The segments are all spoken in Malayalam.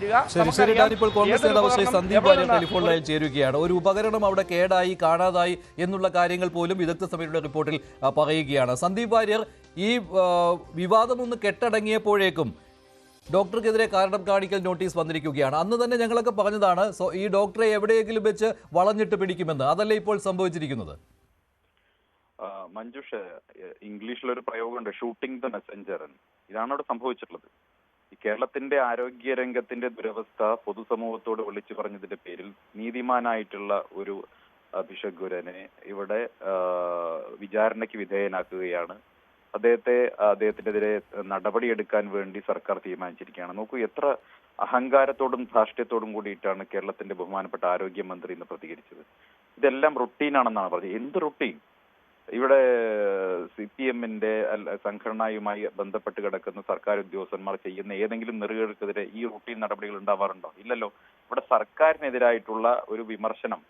തീരുക. ഇപ്പോൾ കോൺഗ്രസ് നേതാവ് ശ്രീ സന്ദീപ് വാര്യർ ടെലിഫോൺ ലൈനിൽ ചേരുകയാണ്. ഒരു ഉപകരണം അവിടെ കേടായി കാണാതായി എന്നുള്ള കാര്യങ്ങൾ പോലും വിദഗ്ധ സമിതിയുടെ റിപ്പോർട്ടിൽ പറയുകയാണ്. സന്ദീപ് വാര്യർ, ഈ വിവാദമൊന്ന് കെട്ടടങ്ങിയപ്പോഴേക്കും ഡോക്ടർക്കെതിരെ കാരണം കാണിക്കൽ നോട്ടീസ് വന്നിരിക്കുകയാണ്. അന്ന് തന്നെ ഞങ്ങളൊക്കെ പറഞ്ഞതാണ് ഈ ഡോക്ടറെ എവിടെയെങ്കിലും വെച്ച് വളഞ്ഞിട്ട് പിടിക്കുമെന്ന്. അതല്ലേ ഇപ്പോൾ സംഭവിച്ചിരിക്കുന്നത്? മഞ്ജുഷ്, ഇംഗ്ലീഷിലൊരു പ്രയോഗമുണ്ട്, ഷൂട്ടിംഗ് ദ മെസ്സഞ്ചർ. ഇതാണ് അവിടെ സംഭവിച്ചിട്ടുള്ളത്. ഈ കേരളത്തിന്റെ ആരോഗ്യ രംഗത്തിന്റെ ദുരവസ്ഥ പൊതുസമൂഹത്തോട് വിളിച്ചു പറഞ്ഞതിന്റെ പേരിൽ നീതിമാനായിട്ടുള്ള ഒരു ഭിഷഗ്വരനെ ഇവിടെ വിചാരണയ്ക്ക് വിധേയനാക്കുകയാണ്. അദ്ദേഹത്തിനെതിരെ നടപടിയെടുക്കാൻ വേണ്ടി സർക്കാർ തീരുമാനിച്ചിരിക്കുകയാണ്. നോക്കൂ, എത്ര അഹങ്കാരത്തോടും ധാർഷ്ട്യത്തോടും കൂടിയിട്ടാണ് കേരളത്തിന്റെ ബഹുമാനപ്പെട്ട ആരോഗ്യമന്ത്രി ഇന്ന് പ്രതികരിച്ചത്. ഇതെല്ലാം റുട്ടീനാണെന്നാണ് പറഞ്ഞത്. എന്ത് റുട്ടീൻ? ഇവിടെ CPM-ന്റെ സംഘടനയുമായി ബന്ധപ്പെട്ട് കിടക്കുന്ന സർക്കാർ ഉദ്യോഗസ്ഥന്മാർ ചെയ്യുന്ന ഏതെങ്കിലും നെറുകൾക്കെതിരെ ഈ റുട്ടീൻ നടപടികൾ ഉണ്ടാവാറുണ്ടോ? ഇല്ലല്ലോ. ഇവിടെ സർക്കാരിനെതിരായിട്ടുള്ള ഒരു വിമർശനം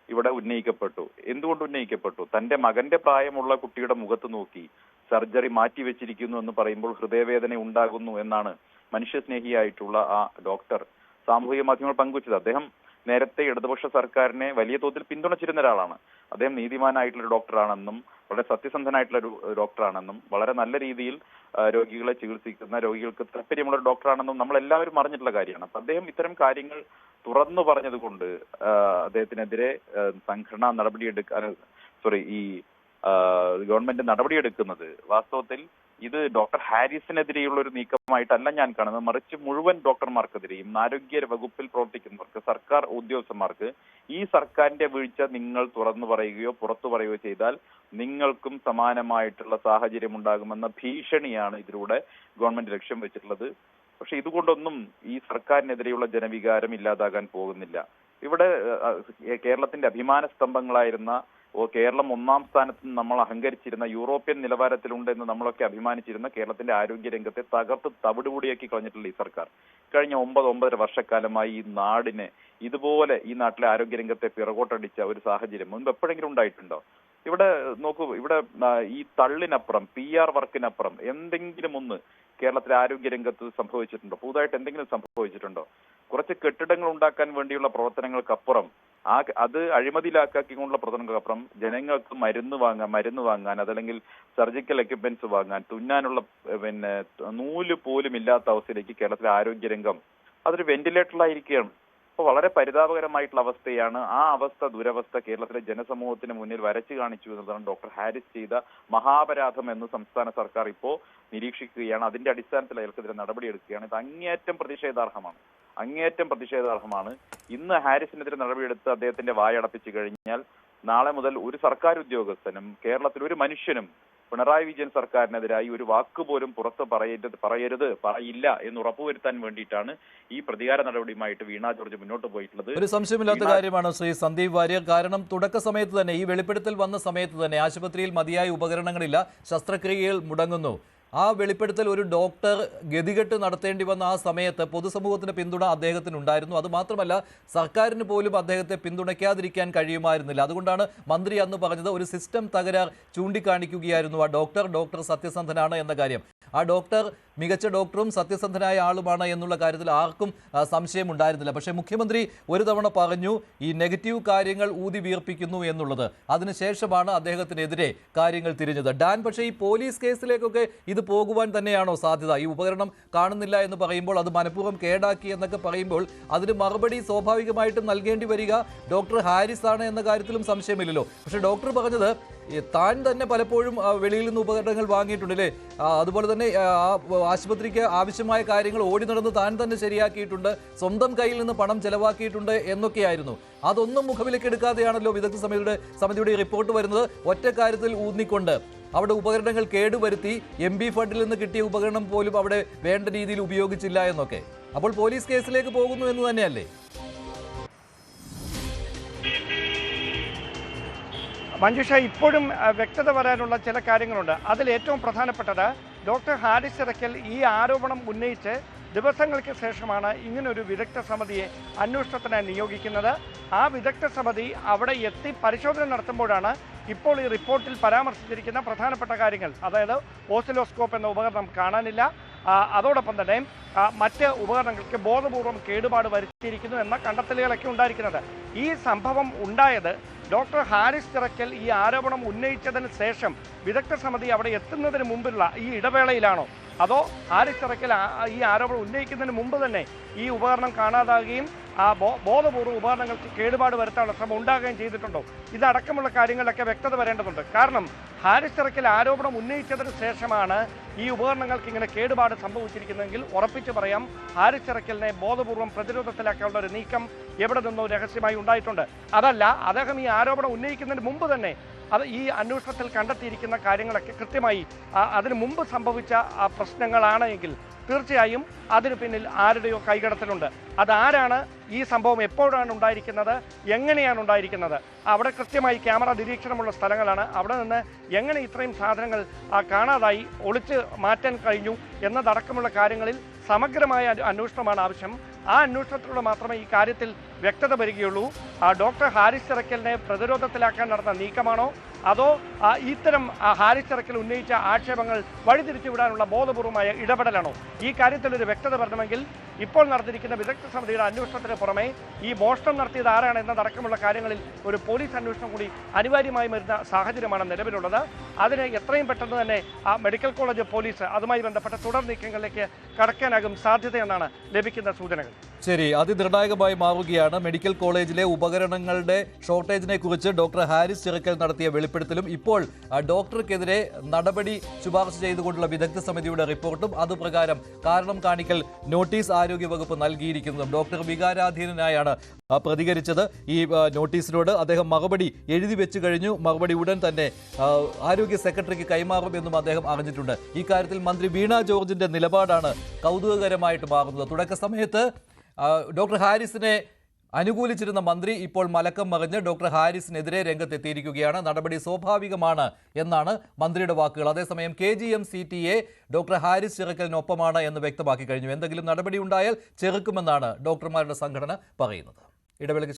ഇവിടെ ഉന്നയിക്കപ്പെട്ടു. എന്തുകൊണ്ട് ഉന്നയിക്കപ്പെട്ടു? തന്റെ മകന്റെ പ്രായമുള്ള കുട്ടിയുടെ മുഖത്ത് നോക്കി സർജറി മാറ്റിവെച്ചിരിക്കുന്നു എന്ന് പറയുമ്പോൾ ഹൃദയവേദന ഉണ്ടാകുന്നു എന്നാണ് മനുഷ്യസ്നേഹിയായിട്ടുള്ള ആ ഡോക്ടർ സാമൂഹിക മാധ്യമങ്ങൾ പങ്കുവച്ചത്. അദ്ദേഹം നേരത്തെ ഇടതുപക്ഷ സർക്കാരിനെ വലിയ തോതിൽ പിന്തുണച്ചിരുന്ന ഒരാളാണ്. അദ്ദേഹം നീതിമാനായിട്ടുള്ള ഡോക്ടറാണെന്നും വളരെ സത്യസന്ധനായിട്ടുള്ള ഒരു ഡോക്ടറാണെന്നും വളരെ നല്ല രീതിയിൽ രോഗികളെ ചികിത്സിക്കുന്ന, രോഗികൾക്ക് താല്പര്യമുള്ള ഒരു ഡോക്ടറാണെന്നും നമ്മൾ എല്ലാവരും അറിഞ്ഞിട്ടുള്ള കാര്യമാണ്. അപ്പൊ അദ്ദേഹം ഇത്തരം കാര്യങ്ങൾ തുറന്നു പറഞ്ഞത് കൊണ്ട് അദ്ദേഹത്തിനെതിരെ സംഘടനാ നടപടിയെടുക്കാൻ ഗവൺമെന്റ് നടപടിയെടുക്കുന്നത് വാസ്തവത്തിൽ ഇത് ഡോക്ടർ ഹാരിസിനെതിരെയുള്ള ഒരു നീക്കമായിട്ടല്ല ഞാൻ കാണുന്നത്. മറിച്ച് മുഴുവൻ ഡോക്ടർമാർക്കെതിരെയും ആരോഗ്യ വകുപ്പിൽ പ്രവർത്തിക്കുന്നവർക്ക്, സർക്കാർ ഉദ്യോഗസ്ഥന്മാർക്ക് ഈ സർക്കാരിന്റെ വീഴ്ച നിങ്ങൾ തുറന്നു പറയുകയോ പുറത്തു പറയുകയോ ചെയ്താൽ നിങ്ങൾക്കും സമാനമായിട്ടുള്ള സാഹചര്യം ഉണ്ടാകുമെന്ന ഭീഷണിയാണ് ഇതിലൂടെ ഗവൺമെന്റ് ലക്ഷ്യം വെച്ചിട്ടുള്ളത്. പക്ഷെ ഇതുകൊണ്ടൊന്നും ഈ സർക്കാരിനെതിരെയുള്ള ജനവികാരം ഇല്ലാതാകാൻ പോകുന്നില്ല. ഇവിടെ കേരളത്തിന്റെ അഭിമാന സ്തംഭങ്ങളായിരുന്ന കേരളം ഒന്നാം സ്ഥാനത്ത് നമ്മൾ അഹങ്കരിച്ചിരുന്ന, യൂറോപ്യൻ നിലവാരത്തിലുണ്ടെന്ന് നമ്മളൊക്കെ അഭിമാനിച്ചിരുന്ന കേരളത്തിന്റെ ആരോഗ്യ രംഗത്തെ തകർത്ത് തവിടുപൊടിയാക്കി കളഞ്ഞിട്ടുള്ള ഈ സർക്കാർ കഴിഞ്ഞ 9-9.5 വർഷക്കാലമായി ഈ നാടിനെ ഇതുപോലെ, ഈ നാട്ടിലെ ആരോഗ്യ രംഗത്തെ പിറകോട്ടടിച്ച ഒരു സാഹചര്യം മുൻപ് എപ്പോഴെങ്കിലും ഉണ്ടായിട്ടുണ്ടോ? ഇവിടെ നോക്കൂ, ഇവിടെ ഈ തള്ളിനപ്പുറം, PR വർക്കിനപ്പുറം എന്തെങ്കിലും ഒന്ന് കേരളത്തിലെ ആരോഗ്യ രംഗത്ത് സംഭവിച്ചിട്ടുണ്ടോ? പുതുതായിട്ട് എന്തെങ്കിലും സംഭവിച്ചിട്ടുണ്ടോ? കുറച്ച് കെട്ടിടങ്ങൾ ഉണ്ടാക്കാൻ വേണ്ടിയുള്ള പ്രവർത്തനങ്ങൾക്കപ്പുറം, അത് അഴിമതിയിലാക്കിക്കൊണ്ടുള്ള പ്രവർത്തനങ്ങൾക്കപ്പുറം ജനങ്ങൾക്ക് മരുന്ന് വാങ്ങാൻ അതല്ലെങ്കിൽ സർജിക്കൽ എക്യുപ്മെന്റ്സ് വാങ്ങാൻ, തുന്നാനുള്ള നൂല് പോലും ഇല്ലാത്ത അവസ്ഥയിലേക്ക് കേരളത്തിലെ ആരോഗ്യരംഗം അതൊരു വെന്റിലേറ്ററിലായിരിക്കുകയാണ്. അപ്പോൾ വളരെ പരിതാപകരമായിട്ടുള്ള അവസ്ഥയാണ്. ആ അവസ്ഥ, ദുരവസ്ഥ കേരളത്തിലെ ജനസമൂഹത്തിന് മുന്നിൽ വരച്ചു കാണിച്ചു എന്നതാണ് ഡോക്ടർ ഹാരിസ് ചെയ്ത മഹാപരാധം എന്ന് സംസ്ഥാന സർക്കാർ ഇപ്പോൾ നിരീക്ഷിക്കുകയാണ്. അതിന്റെ അടിസ്ഥാനത്തിൽ അയാൾക്കെതിരെ നടപടിയെടുക്കുകയാണ്. ഇത് അങ്ങേയറ്റം പ്രതിഷേധാർഹമാണ്. ഇന്ന് ഹാരിസിനെതിരെ നടപടിയെടുത്ത് അദ്ദേഹത്തിന്റെ വായടപ്പിച്ചു കഴിഞ്ഞാൽ നാളെ മുതൽ ഒരു സർക്കാർ ഉദ്യോഗസ്ഥനും കേരളത്തിൽ ഒരു മനുഷ്യനും പിണറായി വിജയൻ സർക്കാരിനെതിരായി ഒരു വാക്കുപോലും പുറത്ത് പറയില്ല എന്ന് ഉറപ്പുവരുത്താൻ വേണ്ടിയിട്ടാണ് ഈ പ്രതികാര നടപടിയുമായിട്ട് വീണ ജോർജ് മുന്നോട്ട് പോയിട്ടുള്ളത്. ഒരു സംശയമില്ലാത്ത കാര്യമാണ് ശ്രീ സന്ദീപ് വാര്യർ. കാരണം തുടക്ക സമയത്ത് തന്നെ, ഈ വെളിപ്പെടുത്തൽ വന്ന സമയത്ത് തന്നെ ആശുപത്രിയിൽ മതിയായ ഉപകരണങ്ങളില്ല, ശസ്ത്രക്രിയകൾ മുടങ്ങുന്നു. ആ വെളിപ്പെടുത്തൽ ഒരു ഡോക്ടർ ഗതികെട്ട് നടത്തേണ്ടി വന്ന ആ സമയത്ത് പൊതുസമൂഹത്തിന് പിന്തുണ അദ്ദേഹത്തിനുണ്ടായിരുന്നു. അതുമാത്രമല്ല, സർക്കാരിന് പോലും അദ്ദേഹത്തെ പിന്തുണയ്ക്കാതിരിക്കാൻ കഴിയുമായിരുന്നില്ല. അതുകൊണ്ടാണ് മന്ത്രി അന്ന് പറഞ്ഞത് ഒരു സിസ്റ്റം തകരാർ ചൂണ്ടിക്കാണിക്കുകയായിരുന്നു ആ ഡോക്ടർ സത്യസന്ധനാണ് എന്ന കാര്യം. ആ ഡോക്ടർ മികച്ച ഡോക്ടറും സത്യസന്ധനായ ആളുമാണ് എന്നുള്ള കാര്യത്തിൽ ആർക്കും സംശയമുണ്ടായിരുന്നില്ല. പക്ഷേ മുഖ്യമന്ത്രി ഒരു തവണ പറഞ്ഞു ഈ നെഗറ്റീവ് കാര്യങ്ങൾ ഊതി വീർപ്പിക്കുന്നു എന്നുള്ളത്. അതിനുശേഷമാണ് അദ്ദേഹത്തിനെതിരെ കാര്യങ്ങൾ തിരിഞ്ഞത്. ഡാൻ, പക്ഷേ ഈ പോലീസ് കേസിലേക്കൊക്കെ ഇത് പോകുവാൻ തന്നെയാണോ സാധ്യത? ഈ ഉപകരണം കാണുന്നില്ല എന്ന് പറയുമ്പോൾ, അത് മനഃപൂർവ്വം കേടാക്കി എന്നൊക്കെ പറയുമ്പോൾ അതിന് മറുപടി സ്വാഭാവികമായിട്ടും നൽകേണ്ടി വരിക ഡോക്ടർ ഹാരിസ് ആണ് എന്ന കാര്യത്തിലും സംശയമില്ലല്ലോ. പക്ഷേ ഡോക്ടർ പറഞ്ഞത് താൻ തന്നെ പലപ്പോഴും വെളിയിൽ നിന്ന് ഉപകരണങ്ങൾ വാങ്ങിയിട്ടുണ്ടല്ലേ, അതുപോലെ തന്നെ ആശുപത്രിക്ക് ആവശ്യമായ കാര്യങ്ങൾ ഓടി നടന്ന് താൻ തന്നെ ശരിയാക്കിയിട്ടുണ്ട്, സ്വന്തം കയ്യിൽ നിന്ന് പണം ചെലവാക്കിയിട്ടുണ്ട് എന്നൊക്കെയായിരുന്നു. അതൊന്നും മുഖവിലേക്ക് എടുക്കാതെയാണല്ലോ വിദഗ്ധ സമിതിയുടെ റിപ്പോർട്ട് വരുന്നത്. ഒറ്റ കാര്യത്തിൽ ഊന്നിക്കൊണ്ട് അവിടെ ഉപകരണങ്ങൾ കേടുവരുത്തി, MP ഫണ്ടിൽ നിന്ന് കിട്ടിയ ഉപകരണം പോലും അവിടെ വേണ്ട രീതിയിൽ ഉപയോഗിച്ചില്ല എന്നൊക്കെ. അപ്പോൾ പോലീസ് കേസിലേക്ക് പോകുന്നു എന്ന് തന്നെയല്ലേ? മഞ്ജുഷ, ഇപ്പോഴും വ്യക്തത വരാനുള്ള ചില കാര്യങ്ങളുണ്ട്. അതിൽ ഏറ്റവും പ്രധാനപ്പെട്ടത് ഡോക്ടർ ഹാരിസ് ഇറക്കൽ ഈ ആരോപണം ഉന്നയിച്ച് ദിവസങ്ങൾക്ക് ശേഷമാണ് ഇങ്ങനൊരു വിദഗ്ധ സമിതിയെ അന്വേഷണത്തിനായി നിയോഗിക്കുന്നത്. ആ വിദഗ്ധ സമിതി അവിടെ എത്തി പരിശോധന നടത്തുമ്പോഴാണ് ഇപ്പോൾ ഈ റിപ്പോർട്ടിൽ പരാമർശിച്ചിരിക്കുന്ന പ്രധാനപ്പെട്ട കാര്യങ്ങൾ, അതായത് ഓസിലോസ്കോപ്പ് എന്ന ഉപകരണം കാണാനില്ല, അതോടൊപ്പം തന്നെ മറ്റ് ഉപകരണങ്ങൾക്ക് ബോധപൂർവം കേടുപാട് വരുത്തിയിരിക്കുന്നു എന്ന കണ്ടെത്തലുകളൊക്കെ ഉണ്ടായിരിക്കുന്നത്. ഈ സംഭവം ഉണ്ടായത് ഡോക്ടർ ഹാരിസ് ചിറക്കൽ ഈ ആരോപണം ഉന്നയിച്ചതിന് ശേഷം വിദഗ്ധ സമിതി അവിടെ എത്തുന്നതിന് മുമ്പുള്ള ഈ ഇടവേളയിലാണോ, അതോ ഹാരിസ് ചിറക്കൽ ഈ ആരോപണം ഉന്നയിക്കുന്നതിന് മുമ്പ് തന്നെ ഈ ഉപകരണം കാണാതാകുകയും ബോധപൂർവ്വം ഉപകരണങ്ങൾക്ക് കേടുപാട് വരുത്താനുള്ള ശ്രമം ഉണ്ടാകുകയും ചെയ്തിട്ടുണ്ടോ? ഇതടക്കമുള്ള കാര്യങ്ങളിലൊക്കെ വ്യക്തത വരേണ്ടതുണ്ട്. കാരണം ഹാരിസ് ചിറക്കൽ ആരോപണം ഉന്നയിച്ചതിന് ശേഷമാണ് ഈ ഉപകരണങ്ങൾക്ക് ഇങ്ങനെ കേടുപാട് സംഭവിച്ചിരിക്കുന്നതെങ്കിൽ ഉറപ്പിച്ചു പറയാം, ഹാരിസ് ചിറക്കലിനെ ബോധപൂർവം പ്രതിരോധത്തിലാക്കാനുള്ള ഒരു നീക്കം എവിടെ നിന്നോ രഹസ്യമായി ഉണ്ടായിട്ടുണ്ട്. അതല്ല, അദ്ദേഹം ഈ ആരോപണം ഉന്നയിക്കുന്നതിന് മുമ്പ് തന്നെ ഈ അന്വേഷണത്തിൽ കണ്ടെത്തിയിരിക്കുന്ന കാര്യങ്ങളൊക്കെ കൃത്യമായി അതിനു മുമ്പ് സംഭവിച്ച പ്രശ്നങ്ങളാണ് എങ്കിൽ തീർച്ചയായും അതിനു പിന്നിൽ ആരുടെയോ കൈകടത്തലുണ്ട്. അതാരാണ്, ഈ സംഭവം എപ്പോഴാണ് ഉണ്ടായിരിക്കുന്നത്, എങ്ങനെയാണ് ഉണ്ടായിരിക്കുന്നത്, അവിടെ കൃത്യമായി ക്യാമറ നിരീക്ഷണമുള്ള സ്ഥലങ്ങളാണ്. അവിടെ നിന്ന് എങ്ങനെ ഇത്രയും സാധനങ്ങൾ കാണാതായി, ഒളിച്ച് മാറ്റാൻ കഴിഞ്ഞു എന്നതടക്കമുള്ള കാര്യങ്ങളിൽ സമഗ്രമായ അന്വേഷണമാണ് ആവശ്യം. ആ അന്വേഷണത്തിലൂടെ മാത്രമേ ഈ കാര്യത്തിൽ വ്യക്തത വരികയുള്ളൂ. ഡോക്ടർ ഹാരിസ് ചിറക്കലിനെ പ്രതിരോധത്തിലാക്കാൻ നടന്ന നീക്കമാണോ, അതോ ഇത്തരം ഹാരിസ് ചിറക്കൽ ഉന്നയിച്ച ആക്ഷേപങ്ങൾ വഴിതിരിച്ചുവിടാനുള്ള ബോധപൂർവമായ ഇടപെടലാണോ? ഈ കാര്യത്തിൽ ഒരു വ്യക്തത വരണമെങ്കിൽ ഇപ്പോൾ നടത്തിയിരിക്കുന്ന വിദഗ്ധ സമിതിയുടെ അന്വേഷണത്തിന് പുറമെ ഈ മോഷണം നടത്തിയത് ആരാണ് എന്നതടക്കമുള്ള കാര്യങ്ങളിൽ ഒരു പോലീസ് അന്വേഷണം കൂടി അനിവാര്യമായി വരുന്ന സാഹചര്യമാണ് നിലവിലുള്ളത്. അതിന് എത്രയും പെട്ടെന്ന് തന്നെ മെഡിക്കൽ കോളേജ് പോലീസ് അതുമായി ബന്ധപ്പെട്ട തുടർ നീക്കങ്ങളിലേക്ക് കടക്കാനാകും സാധ്യതയെന്നാണ് ലഭിക്കുന്ന സൂചനകൾ. ശരി, അതിനിർണായകമായി മാറുകയാണ് മെഡിക്കൽ കോളേജിലെ ഉപകരണങ്ങളുടെ ഷോർട്ടേജിനെ കുറിച്ച് ഡോക്ടർ ഹാരിസ് ചിറക്കൽ നടത്തിയ വെളിപ്പെടുത്തലും ഇപ്പോൾ ഡോക്ടർക്കെതിരെ നടപടി ശുപാർശ ചെയ്തുകൊണ്ടുള്ള വിദഗ്ധ സമിതിയുടെ റിപ്പോർട്ടും അതുപ്രകാരം കാരണം കാണിക്കൽ നോട്ടീസ് ആരോഗ്യവകുപ്പ് നൽകിയിരിക്കുന്നതും. ഡോക്ടർ വികാരാധീനനായാണ് പ്രതികരിച്ചത്. ഈ നോട്ടീസിനോട് അദ്ദേഹം മറുപടി എഴുതി വെച്ചു കഴിഞ്ഞു. മറുപടി ഉടൻ തന്നെ ആരോഗ്യ സെക്രട്ടറിക്ക് കൈമാറുമെന്നും അദ്ദേഹം അറിഞ്ഞിട്ടുണ്ട്. ഈ കാര്യത്തിൽ മന്ത്രി വീണ ജോർജിന്റെ നിലപാടാണ് കൗതുകകരമായിട്ട് മാറുന്നത്. തുടക്ക സമയത്ത് ഡോക്ടർ ഹാരിസിനെ അനുകൂലിച്ചിരുന്ന മന്ത്രി ഇപ്പോൾ മലക്കം മറിഞ്ഞ് ഡോക്ടർ ഹാരിസിനെതിരെ രംഗത്തെത്തിയിരിക്കുകയാണ്. നടപടി സ്വാഭാവികമാണ് എന്നാണ് മന്ത്രിയുടെ വാക്കുകൾ. അതേസമയം KGM-CTA ഡോക്ടർ ഹാരിസ് ചിറക്കലിനൊപ്പമാണ് എന്ന് വ്യക്തമാക്കി കഴിഞ്ഞു. എന്തെങ്കിലും നടപടി ഉണ്ടായാൽ ചെറുക്കുമെന്നാണ് ഡോക്ടർമാരുടെ സംഘടന പറയുന്നത്. ഇടവേളയ്ക്ക്